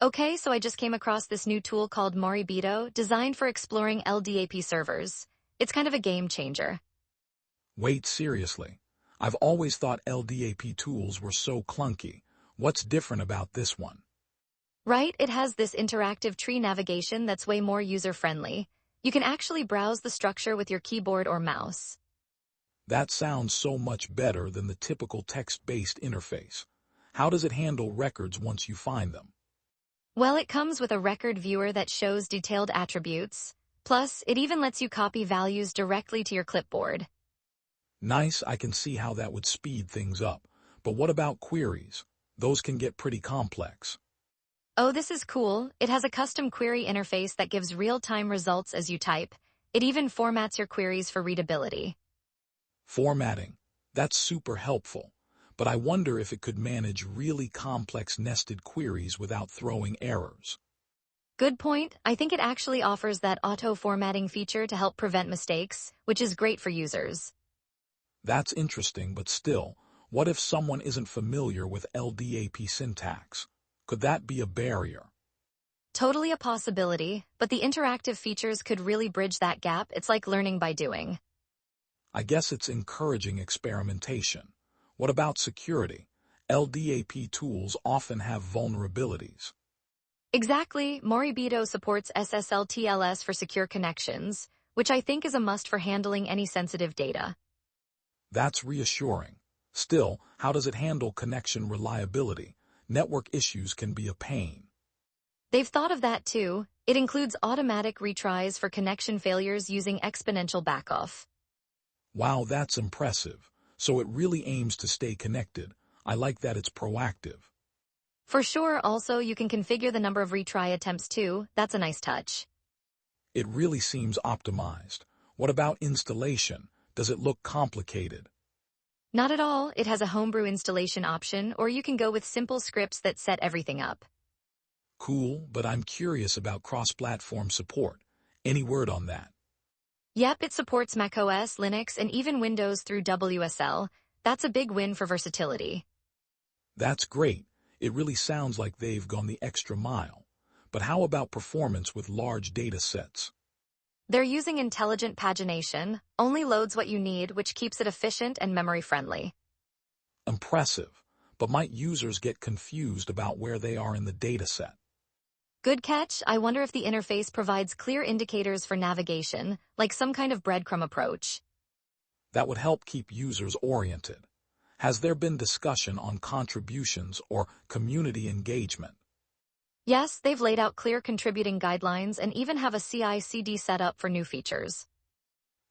Okay, so I just came across this new tool called Moribito, designed for exploring LDAP servers. It's kind of a game changer. Wait, seriously. I've always thought LDAP tools were so clunky. What's different about this one? Right, it has this interactive tree navigation that's way more user-friendly. You can actually browse the structure with your keyboard or mouse. That sounds so much better than the typical text-based interface. How does it handle records once you find them? Well, it comes with a record viewer that shows detailed attributes. Plus, it even lets you copy values directly to your clipboard. Nice, I can see how that would speed things up. But what about queries? Those can get pretty complex. Oh, this is cool. It has a custom query interface that gives real-time results as you type. It even formats your queries for readability. Formatting. That's super helpful. But I wonder if it could manage really complex nested queries without throwing errors. Good point. I think it actually offers that auto-formatting feature to help prevent mistakes, which is great for users. That's interesting, but still, what if someone isn't familiar with LDAP syntax? Could that be a barrier? Totally a possibility, but the interactive features could really bridge that gap. It's like learning by doing. I guess it's encouraging experimentation. What about security? LDAP tools often have vulnerabilities. Exactly, Moribito supports SSL/TLS for secure connections, which I think is a must for handling any sensitive data. That's reassuring. Still, how does it handle connection reliability? Network issues can be a pain. They've thought of that too. It includes automatic retries for connection failures using exponential backoff. Wow, that's impressive. So it really aims to stay connected. I like that it's proactive. For sure, also, you can configure the number of retry attempts too. That's a nice touch. It really seems optimized. What about installation? Does it look complicated? Not at all. It has a homebrew installation option, or you can go with simple scripts that set everything up. Cool, but I'm curious about cross-platform support. Any word on that? Yep, it supports macOS, Linux, and even Windows through WSL. That's a big win for versatility. That's great. It really sounds like they've gone the extra mile. But how about performance with large data sets? They're using intelligent pagination, only loads what you need, which keeps it efficient and memory-friendly. Impressive. But might users get confused about where they are in the dataset? Good catch. I wonder if the interface provides clear indicators for navigation, like some kind of breadcrumb approach. That would help keep users oriented. Has there been discussion on contributions or community engagement? Yes, they've laid out clear contributing guidelines and even have a CI/CD set up for new features.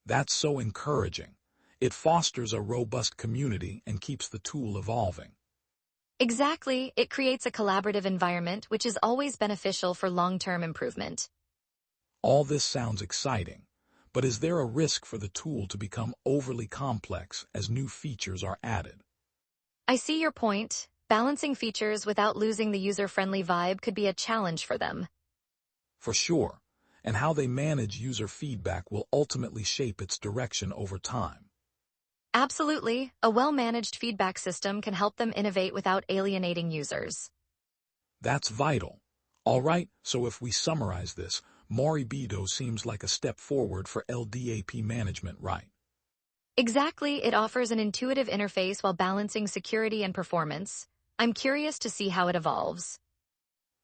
That's so encouraging. It fosters a robust community and keeps the tool evolving. Exactly, it creates a collaborative environment which is always beneficial for long-term improvement. All this sounds exciting, but is there a risk for the tool to become overly complex as new features are added? I see your point. Balancing features without losing the user-friendly vibe could be a challenge for them. For sure, and how they manage user feedback will ultimately shape its direction over time. Absolutely, a well-managed feedback system can help them innovate without alienating users. That's vital. All right, so if we summarize this, Moribito seems like a step forward for LDAP management, right? Exactly, it offers an intuitive interface while balancing security and performance. I'm curious to see how it evolves.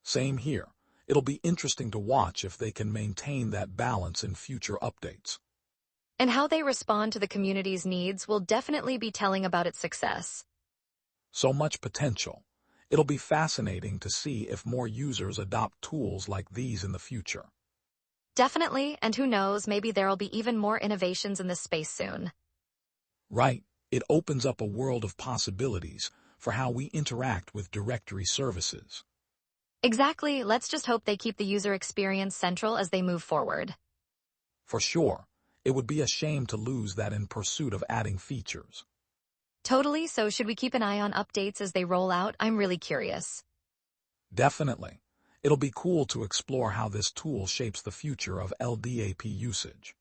Same here. It'll be interesting to watch if they can maintain that balance in future updates. And how they respond to the community's needs will definitely be telling about its success. So much potential. It'll be fascinating to see if more users adopt tools like these in the future. Definitely, and who knows, maybe there'll be even more innovations in this space soon. Right, it opens up a world of possibilities for how we interact with directory services. Exactly, let's just hope they keep the user experience central as they move forward. For sure, it would be a shame to lose that in pursuit of adding features. Totally, so should we keep an eye on updates as they roll out? I'm really curious. Definitely. It'll be cool to explore how this tool shapes the future of LDAP usage.